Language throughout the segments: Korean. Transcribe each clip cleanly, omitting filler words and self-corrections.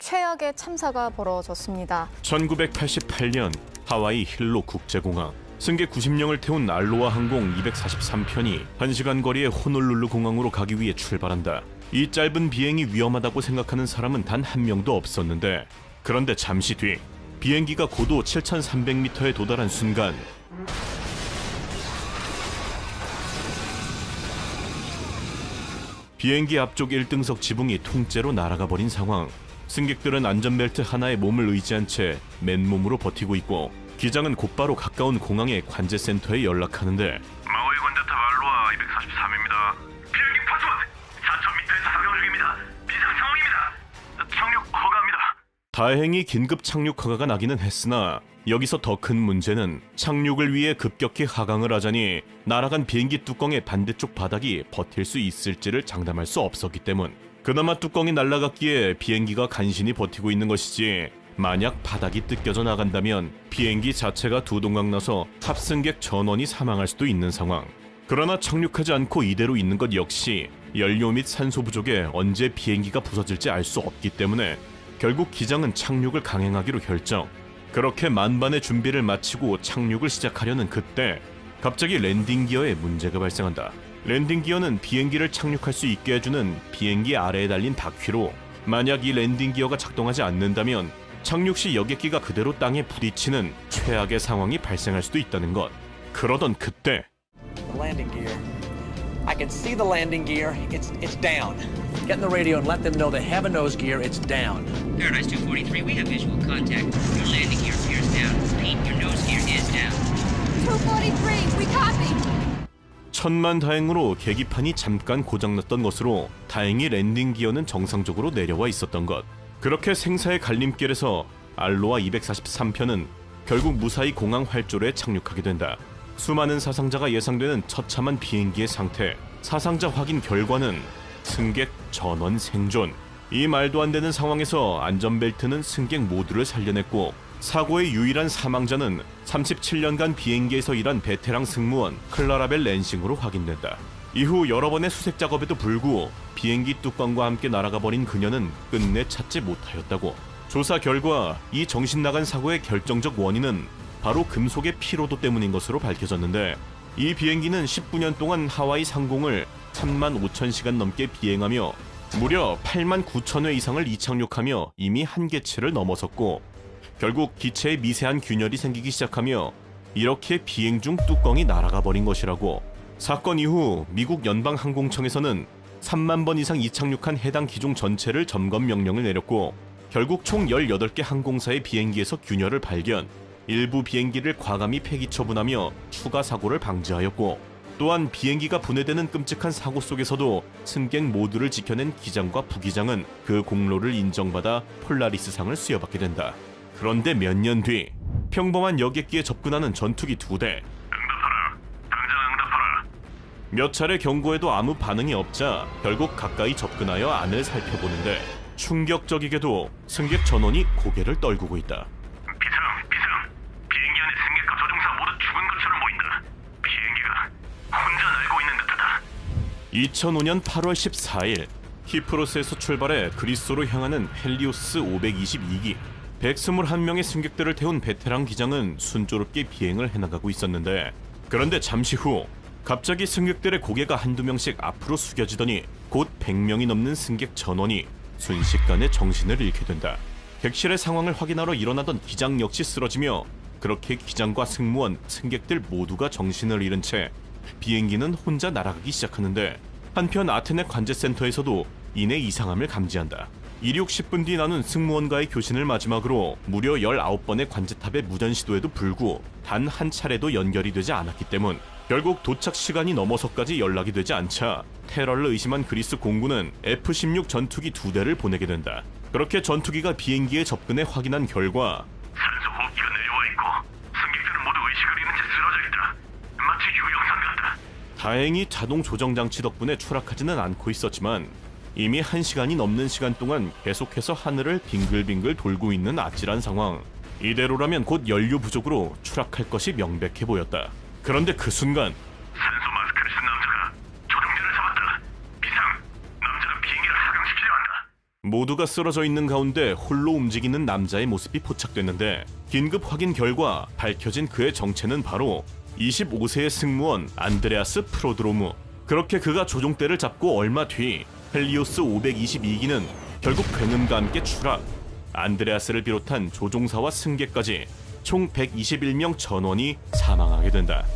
최악의 참사가 벌어졌습니다. 1988년 하와이 힐로 국제공항. 승객 90명을 태운 알로하 항공 243편이 1시간 거리의 호놀룰루 공항으로 가기 위해 출발한다. 이 짧은 비행이 위험하다고 생각하는 사람은 단 한 명도 없었는데, 그런데 잠시 뒤 비행기가 고도 7,300m에 도달한 순간 비행기 앞쪽 1등석 지붕이 통째로 날아가 버린 상황. 승객들은 안전벨트 하나에 몸을 의지한 채 맨몸으로 버티고 있고, 기장은 곧바로 가까운 공항의 관제센터에 연락하는데 마우이 관제탑 알로하 243입니다. 비행기 파손 4,000m에서 상영 중입니다. 비상 상황입니다. 착륙 허가합니다. 다행히 긴급 착륙 허가가 나기는 했으나, 여기서 더 큰 문제는 착륙을 위해 급격히 하강을 하자니 날아간 비행기 뚜껑의 반대쪽 바닥이 버틸 수 있을지를 장담할 수 없었기 때문. 그나마 뚜껑이 날아갔기에 비행기가 간신히 버티고 있는 것이지, 만약 바닥이 뜯겨져 나간다면 비행기 자체가 두동강나서 탑승객 전원이 사망할 수도 있는 상황. 그러나 착륙하지 않고 이대로 있는 것 역시 연료 및 산소 부족에 언제 비행기가 부서질지 알 수 없기 때문에 결국 기장은 착륙을 강행하기로 결정. 그렇게 만반의 준비를 마치고 착륙을 시작하려는 그때 갑자기 랜딩 기어에 문제가 발생한다. 랜딩 기어는 비행기를 착륙할 수 있게 해주는 비행기 아래에 달린 바퀴로, 만약 이 랜딩 기어가 작동하지 않는다면 착륙 시 여객기가 그대로 땅에 부딪히는 최악의 상황이 발생할 수도 있다는 것. 그러던 그때 The landing gear. I can see the landing gear. It's down. Get in the radio and let them know they have a nose gear. It's down. Paradise 243, we have visual contact. Your landing gear appears down. Pete, your nose gear is down. 243, we copy. 천만다행으로 계기판이 잠깐 고장났던 것으로 다행히 랜딩 기어는 정상적으로 내려와 있었던 것. 그렇게 생사의 갈림길에서 알로하 243편은 결국 무사히 공항 활주로에 착륙하게 된다. 수많은 사상자가 예상되는 처참한 비행기의 상태. 사상자 확인 결과는 승객 전원 생존. 이 말도 안 되는 상황에서 안전벨트는 승객 모두를 살려냈고, 사고의 유일한 사망자는 37년간 비행기에서 일한 베테랑 승무원 클라라벨 랜싱으로 확인된다. 이후 여러 번의 수색 작업에도 불구 비행기 뚜껑과 함께 날아가 버린 그녀는 끝내 찾지 못하였다고. 조사 결과 이 정신 나간 사고의 결정적 원인은 바로 금속의 피로도 때문인 것으로 밝혀졌는데, 이 비행기는 19년 동안 하와이 상공을 35,000시간 넘게 비행하며 무려 89,000회 이상을 이착륙하며 이미 한계치를 넘어섰고, 결국 기체에 미세한 균열이 생기기 시작하며 이렇게 비행 중 뚜껑이 날아가 버린 것이라고. 사건 이후 미국 연방항공청에서는 3만 번 이상 이착륙한 해당 기종 전체를 점검 명령을 내렸고, 결국 총 18개 항공사의 비행기에서 균열을 발견, 일부 비행기를 과감히 폐기 처분하며 추가 사고를 방지하였고, 또한 비행기가 분해되는 끔찍한 사고 속에서도 승객 모두를 지켜낸 기장과 부기장은 그 공로를 인정받아 폴라리스상을 수여받게 된다. 그런데 몇 년 뒤 평범한 여객기에 접근하는 전투기 2대. 응답하라. 당장 응답하라. 몇 차례 경고에도 아무 반응이 없자 결국 가까이 접근하여 안을 살펴보는데, 충격적이게도 승객 전원이 고개를 떨구고 있다. 비상. 비행기 안에 승객과 조종사 모두 죽은 것처럼 보인다. 비행기가 혼자 날고 있는 듯하다. 2005년 8월 14일 키프로스에서 출발해 그리스로 향하는 헬리오스 522기. 121명의 승객들을 태운 베테랑 기장은 순조롭게 비행을 해나가고 있었는데, 그런데 잠시 후 갑자기 승객들의 고개가 한두 명씩 앞으로 숙여지더니 곧 100명이 넘는 승객 전원이 순식간에 정신을 잃게 된다. 객실의 상황을 확인하러 일어나던 기장 역시 쓰러지며, 그렇게 기장과 승무원, 승객들 모두가 정신을 잃은 채 비행기는 혼자 날아가기 시작하는데, 한편 아테네 관제센터에서도 이내 이상함을 감지한다. 이륙 10분 뒤 나눈 승무원과의 교신을 마지막으로 무려 19번의 관제탑의 무전 시도에도 불구 단 한 차례도 연결이 되지 않았기 때문, 결국 도착 시간이 넘어서까지 연락이 되지 않자 테러를 의심한 그리스 공군은 F-16 전투기 2대를 보내게 된다. 그렇게 전투기가 비행기에 접근해 확인한 결과 산소 호흡기가 내려와 있고 승객들은 모두 의식을 잃은 채 쓰러져 있다. 마치 유영선 같다. 다행히 자동 조정 장치 덕분에 추락하지는 않고 있었지만, 이미 1시간이 넘는 시간 동안 계속해서 하늘을 빙글빙글 돌고 있는 아찔한 상황. 이대로라면 곧 연료 부족으로 추락할 것이 명백해 보였다. 그런데 그 순간 산소 마스크를 쓴 남자가 조종자를 잡았다. 비상. 남자가 비행기를 하강시키려 한다. 모두가 쓰러져 있는 가운데 홀로 움직이는 남자의 모습이 포착됐는데 긴급 확인 결과 밝혀진 그의 정체는 바로 25세의 승무원 안드레아스 프로드로무. 그렇게 그가 조종대를 잡고 얼마 뒤 헬리오스 522기는 결국 굉음과 함께 추락. 안드레아스를 비롯한 조종사와 승객까지 총 121명 전원이 사망하게 된다.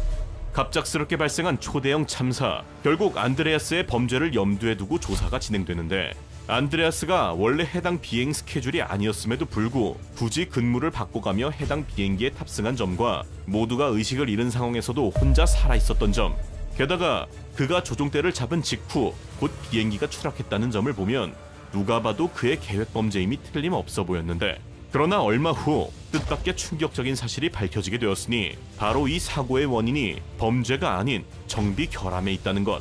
갑작스럽게 발생한 초대형 참사. 결국 안드레아스의 범죄를 염두에 두고 조사가 진행되는데 안드레아스가 원래 해당 비행 스케줄이 아니었음에도 불구하고 굳이 근무를 바꿔가며 해당 비행기에 탑승한 점과 모두가 의식을 잃은 상황에서도 혼자 살아있었던 점, 게다가 그가 조종대를 잡은 직후 곧 비행기가 추락했다는 점을 보면 누가 봐도 그의 계획 범죄임이 틀림없어 보였는데, 그러나 얼마 후 뜻밖의 충격적인 사실이 밝혀지게 되었으니 바로 이 사고의 원인이 범죄가 아닌 정비 결함에 있다는 것.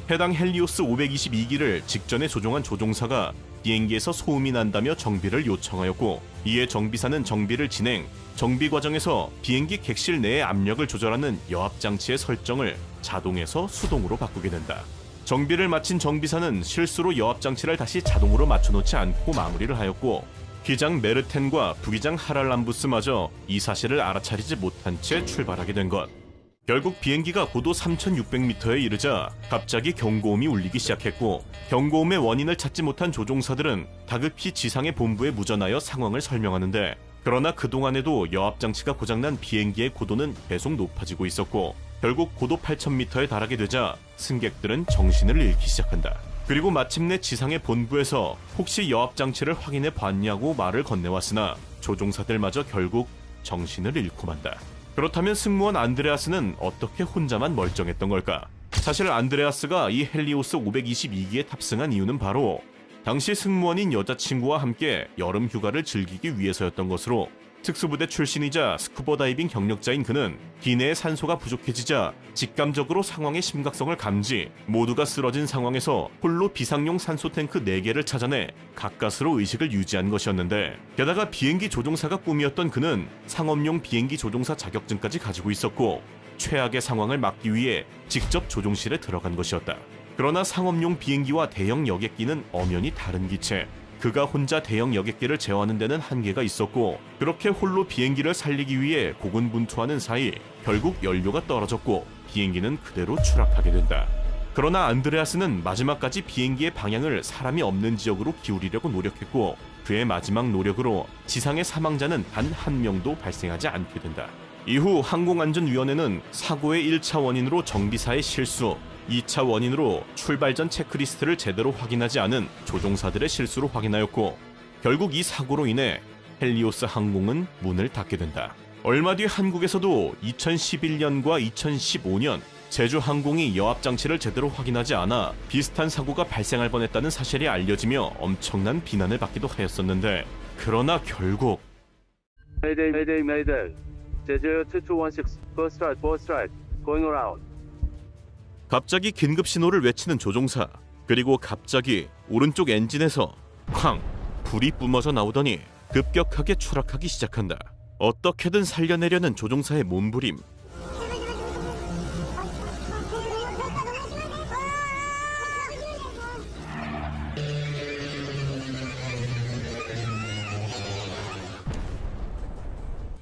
해당 헬리오스 522기를 직전에 조종한 조종사가 비행기에서 소음이 난다며 정비를 요청하였고, 이에 정비사는 정비를 진행, 정비 과정에서 비행기 객실 내의 압력을 조절하는 여압장치의 설정을 자동에서 수동으로 바꾸게 된다. 정비를 마친 정비사는 실수로 여압장치를 다시 자동으로 맞춰놓지 않고 마무리를 하였고, 기장 메르텐과 부기장 하랄람부스마저 이 사실을 알아차리지 못한 채 출발하게 된 것. 결국 비행기가 고도 3,600m에 이르자 갑자기 경고음이 울리기 시작했고, 경고음의 원인을 찾지 못한 조종사들은 다급히 지상의 본부에 무전하여 상황을 설명하는데, 그러나 그동안에도 여압장치가 고장난 비행기의 고도는 계속 높아지고 있었고, 결국 고도 8,000m에 달하게 되자 승객들은 정신을 잃기 시작한다. 그리고 마침내 지상의 본부에서 혹시 여압장치를 확인해 봤냐고 말을 건네왔으나 조종사들마저 결국 정신을 잃고 만다. 그렇다면 승무원 안드레아스는 어떻게 혼자만 멀쩡했던 걸까? 사실 안드레아스가 이 헬리오스 522기에 탑승한 이유는 바로 당시 승무원인 여자친구와 함께 여름 휴가를 즐기기 위해서였던 것으로, 특수부대 출신이자 스쿠버 다이빙 경력자인 그는 기내에 산소가 부족해지자 직감적으로 상황의 심각성을 감지, 모두가 쓰러진 상황에서 홀로 비상용 산소 탱크 4개를 찾아내 가까스로 의식을 유지한 것이었는데, 게다가 비행기 조종사가 꿈이었던 그는 상업용 비행기 조종사 자격증까지 가지고 있었고, 최악의 상황을 막기 위해 직접 조종실에 들어간 것이었다. 그러나 상업용 비행기와 대형 여객기는 엄연히 다른 기체. 그가 혼자 대형 여객기를 제어하는 데는 한계가 있었고, 그렇게 홀로 비행기를 살리기 위해 고군분투하는 사이 결국 연료가 떨어졌고 비행기는 그대로 추락하게 된다. 그러나 안드레아스는 마지막까지 비행기의 방향을 사람이 없는 지역으로 기울이려고 노력했고, 그의 마지막 노력으로 지상의 사망자는 단 한 명도 발생하지 않게 된다. 이후 항공안전위원회는 사고의 1차 원인으로 정비사의 실수, 2차 원인으로 출발 전 체크리스트를 제대로 확인하지 않은 조종사들의 실수로 확인하였고, 결국 이 사고로 인해 헬리오스 항공은 문을 닫게 된다. 얼마 뒤 한국에서도 2011년과 2015년 제주항공이 여압장치를 제대로 확인하지 않아 비슷한 사고가 발생할 뻔했다는 사실이 알려지며 엄청난 비난을 받기도 하였었는데, 그러나 결국 Mayday. 제주 2216, first strike, going around. 갑자기 긴급 신호를 외치는 조종사, 그리고 갑자기 오른쪽 엔진에서 쾅! 불이 뿜어져 나오더니 급격하게 추락하기 시작한다. 어떻게든 살려내려는 조종사의 몸부림.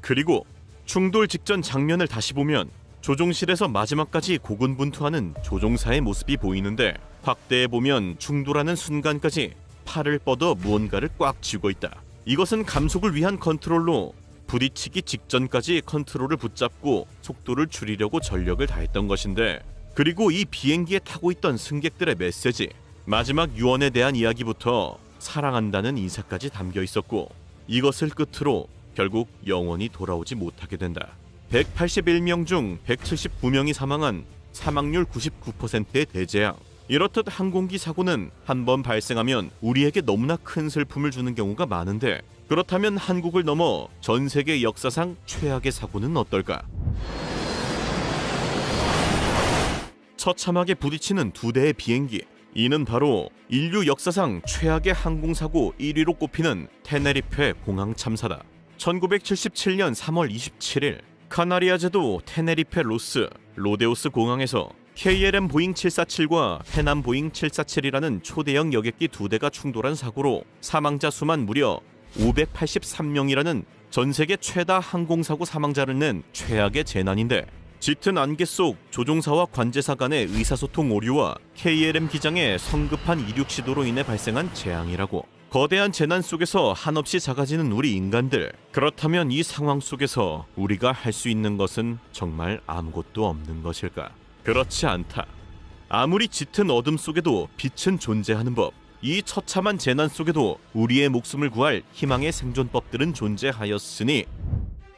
그리고 충돌 직전 장면을 다시 보면 조종실에서 마지막까지 고군분투하는 조종사의 모습이 보이는데, 확대해보면 충돌하는 순간까지 팔을 뻗어 무언가를 꽉 쥐고 있다. 이것은 감속을 위한 컨트롤로 부딪히기 직전까지 컨트롤을 붙잡고 속도를 줄이려고 전력을 다했던 것인데, 그리고 이 비행기에 타고 있던 승객들의 메시지, 마지막 유언에 대한 이야기부터 사랑한다는 인사까지 담겨 있었고, 이것을 끝으로 결국 영원히 돌아오지 못하게 된다. 181명 중 179명이 사망한 사망률 99%의 대재앙. 이렇듯 항공기 사고는 한 번 발생하면 우리에게 너무나 큰 슬픔을 주는 경우가 많은데, 그렇다면 한국을 넘어 전 세계 역사상 최악의 사고는 어떨까? 처참하게 부딪히는 2대의 비행기. 이는 바로 인류 역사상 최악의 항공사고 1위로 꼽히는 테네리페 공항 참사다. 1977년 3월 27일 카나리아 제도 테네리페 로스 로데오스 공항에서 KLM 보잉 747과 해남 보잉 747이라는 초대형 여객기 2대가 충돌한 사고로 사망자 수만 무려 583명이라는 전 세계 최다 항공사고 사망자를 낸 최악의 재난인데, 짙은 안개 속 조종사와 관제사 간의 의사소통 오류와 KLM 기장의 성급한 이륙 시도로 인해 발생한 재앙이라고. 거대한 재난 속에서 한없이 작아지는 우리 인간들. 그렇다면 이 상황 속에서 우리가 할 수 있는 것은 정말 아무것도 없는 것일까? 그렇지 않다. 아무리 짙은 어둠 속에도 빛은 존재하는 법. 이 처참한 재난 속에도 우리의 목숨을 구할 희망의 생존법들은 존재하였으니,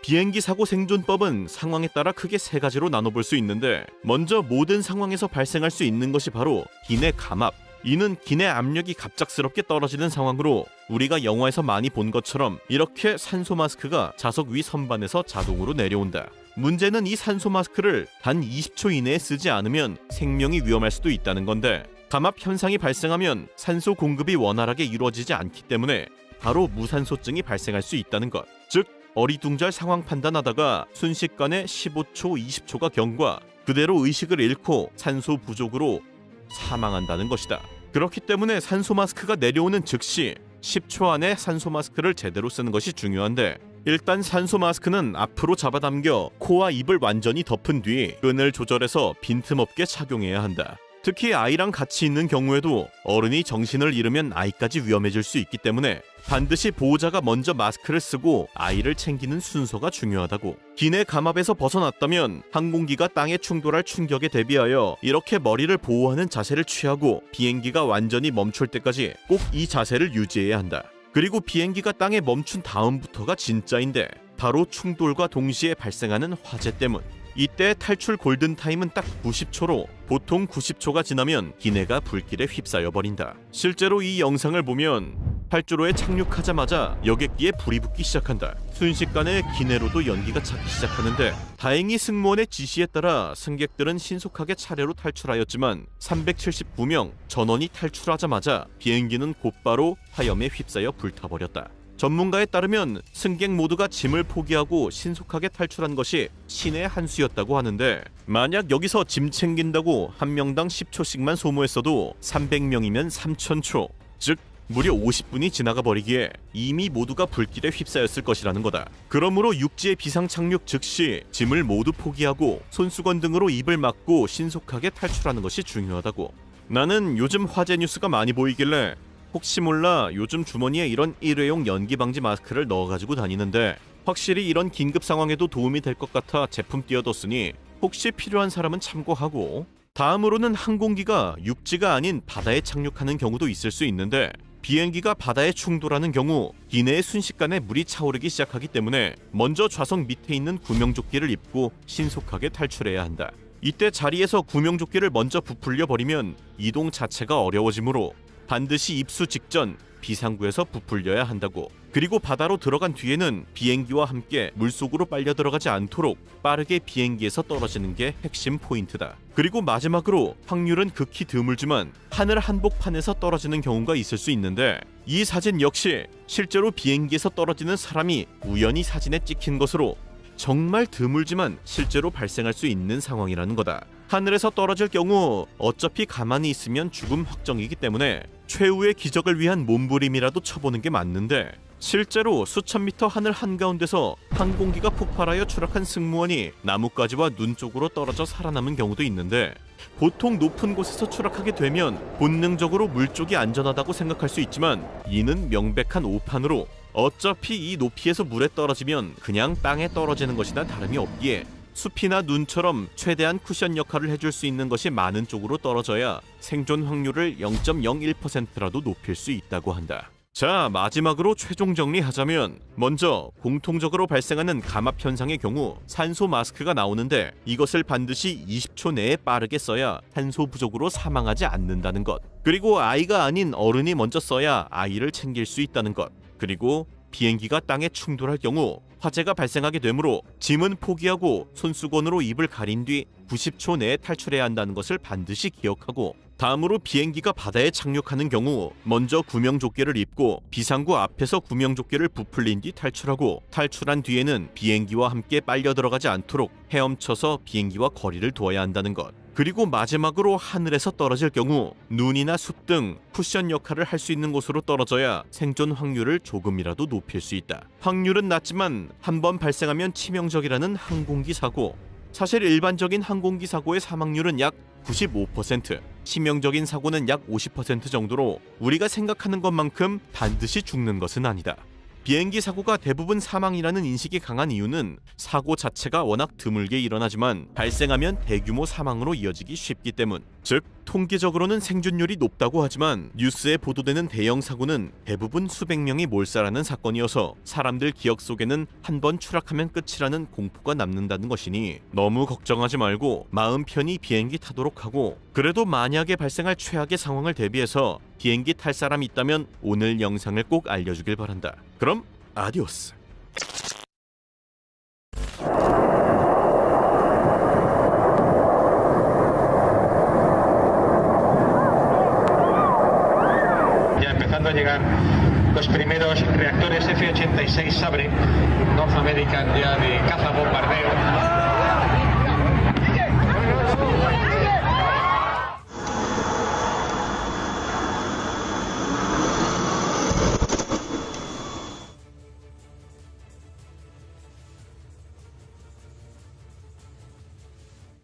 비행기 사고 생존법은 상황에 따라 크게 3가지로 나눠볼 수 있는데, 먼저 모든 상황에서 발생할 수 있는 것이 바로 기내 감압. 이는 기내 압력이 갑작스럽게 떨어지는 상황으로 우리가 영화에서 많이 본 것처럼 이렇게 산소 마스크가 좌석 위 선반에서 자동으로 내려온다. 문제는 이 산소 마스크를 단 20초 이내에 쓰지 않으면 생명이 위험할 수도 있다는 건데, 감압 현상이 발생하면 산소 공급이 원활하게 이루어지지 않기 때문에 바로 무산소증이 발생할 수 있다는 것. 즉, 어리둥절 상황 판단하다가 순식간에 15초, 20초가 경과, 그대로 의식을 잃고 산소 부족으로 사망한다는 것이다. 그렇기 때문에 산소 마스크가 내려오는 즉시 10초 안에 산소 마스크를 제대로 쓰는 것이 중요한데, 일단 산소 마스크는 앞으로 잡아당겨 코와 입을 완전히 덮은 뒤 끈을 조절해서 빈틈없게 착용해야 한다. 특히 아이랑 같이 있는 경우에도 어른이 정신을 잃으면 아이까지 위험해질 수 있기 때문에 반드시 보호자가 먼저 마스크를 쓰고 아이를 챙기는 순서가 중요하다고. 기내 감압에서 벗어났다면 항공기가 땅에 충돌할 충격에 대비하여 이렇게 머리를 보호하는 자세를 취하고 비행기가 완전히 멈출 때까지 꼭 이 자세를 유지해야 한다. 그리고 비행기가 땅에 멈춘 다음부터가 진짜인데, 바로 충돌과 동시에 발생하는 화재 때문. 이때 탈출 골든타임은 딱 90초로 보통 90초가 지나면 기내가 불길에 휩싸여 버린다. 실제로 이 영상을 보면 활주로에 착륙하자마자 여객기에 불이 붙기 시작한다. 순식간에 기내로도 연기가 차기 시작하는데, 다행히 승무원의 지시에 따라 승객들은 신속하게 차례로 탈출하였지만 379명 전원이 탈출하자마자 비행기는 곧바로 화염에 휩싸여 불타버렸다. 전문가에 따르면 승객 모두가 짐을 포기하고 신속하게 탈출한 것이 신의 한 수였다고 하는데, 만약 여기서 짐 챙긴다고 한 명당 10초씩만 소모했어도 300명이면 3000초, 즉 무려 50분이 지나가 버리기에 이미 모두가 불길에 휩싸였을 것이라는 거다. 그러므로 육지에 비상 착륙 즉시 짐을 모두 포기하고 손수건 등으로 입을 막고 신속하게 탈출하는 것이 중요하다고. 나는 요즘 화재 뉴스가 많이 보이길래 혹시 몰라 요즘 주머니에 이런 일회용 연기 방지 마스크를 넣어가지고 다니는데, 확실히 이런 긴급 상황에도 도움이 될 것 같아 제품 띄워뒀으니 혹시 필요한 사람은 참고하고. 다음으로는 항공기가 육지가 아닌 바다에 착륙하는 경우도 있을 수 있는데, 비행기가 바다에 충돌하는 경우 기내에 순식간에 물이 차오르기 시작하기 때문에 먼저 좌석 밑에 있는 구명조끼를 입고 신속하게 탈출해야 한다. 이때 자리에서 구명조끼를 먼저 부풀려 버리면 이동 자체가 어려워지므로 반드시 입수 직전 비상구에서 부풀려야 한다고. 그리고 바다로 들어간 뒤에는 비행기와 함께 물속으로 빨려 들어가지 않도록 빠르게 비행기에서 떨어지는 게 핵심 포인트다. 그리고 마지막으로 확률은 극히 드물지만 하늘 한복판에서 떨어지는 경우가 있을 수 있는데, 이 사진 역시 실제로 비행기에서 떨어지는 사람이 우연히 사진에 찍힌 것으로 정말 드물지만 실제로 발생할 수 있는 상황이라는 거다. 하늘에서 떨어질 경우 어차피 가만히 있으면 죽음 확정이기 때문에 최후의 기적을 위한 몸부림이라도 쳐보는 게 맞는데, 실제로 수천 미터 하늘 한가운데서 항공기가 폭발하여 추락한 승무원이 나뭇가지와 눈 쪽으로 떨어져 살아남은 경우도 있는데, 보통 높은 곳에서 추락하게 되면 본능적으로 물 쪽이 안전하다고 생각할 수 있지만 이는 명백한 오판으로, 어차피 이 높이에서 물에 떨어지면 그냥 땅에 떨어지는 것이나 다름이 없기에 숲이나 눈처럼 최대한 쿠션 역할을 해줄 수 있는 것이 많은 쪽으로 떨어져야 생존 확률을 0.01%라도 높일 수 있다고 한다. 자, 마지막으로 최종 정리하자면, 먼저 공통적으로 발생하는 감압 현상의 경우 산소 마스크가 나오는데, 이것을 반드시 20초 내에 빠르게 써야 산소 부족으로 사망하지 않는다는 것. 그리고 아이가 아닌 어른이 먼저 써야 아이를 챙길 수 있다는 것. 그리고 비행기가 땅에 충돌할 경우 화재가 발생하게 되므로 짐은 포기하고 손수건으로 입을 가린 뒤 90초 내에 탈출해야 한다는 것을 반드시 기억하고, 다음으로 비행기가 바다에 착륙하는 경우 먼저 구명조끼를 입고 비상구 앞에서 구명조끼를 부풀린 뒤 탈출하고, 탈출한 뒤에는 비행기와 함께 빨려 들어가지 않도록 헤엄쳐서 비행기와 거리를 두어야 한다는 것. 그리고 마지막으로 하늘에서 떨어질 경우 눈이나 숲 등 쿠션 역할을 할 수 있는 곳으로 떨어져야 생존 확률을 조금이라도 높일 수 있다. 확률은 낮지만 한 번 발생하면 치명적이라는 항공기 사고. 사실 일반적인 항공기 사고의 사망률은 약 95%, 치명적인 사고는 약 50% 정도로 우리가 생각하는 것만큼 반드시 죽는 것은 아니다. 비행기 사고가 대부분 사망이라는 인식이 강한 이유는 사고 자체가 워낙 드물게 일어나지만 발생하면 대규모 사망으로 이어지기 쉽기 때문. 즉, 통계적으로는 생존율이 높다고 하지만 뉴스에 보도되는 대형 사고는 대부분 수백 명이 몰살하는 사건이어서 사람들 기억 속에는 한 번 추락하면 끝이라는 공포가 남는다는 것이니 너무 걱정하지 말고 마음 편히 비행기 타도록 하고, 그래도 만약에 발생할 최악의 상황을 대비해서 비행기 탈 사람이 있다면 오늘 영상을 꼭 알려주길 바란다. 그럼 아디오스. Ya empezando a llegar los primeros reactores F-86 Sabre, North American ya de caza bombardeo.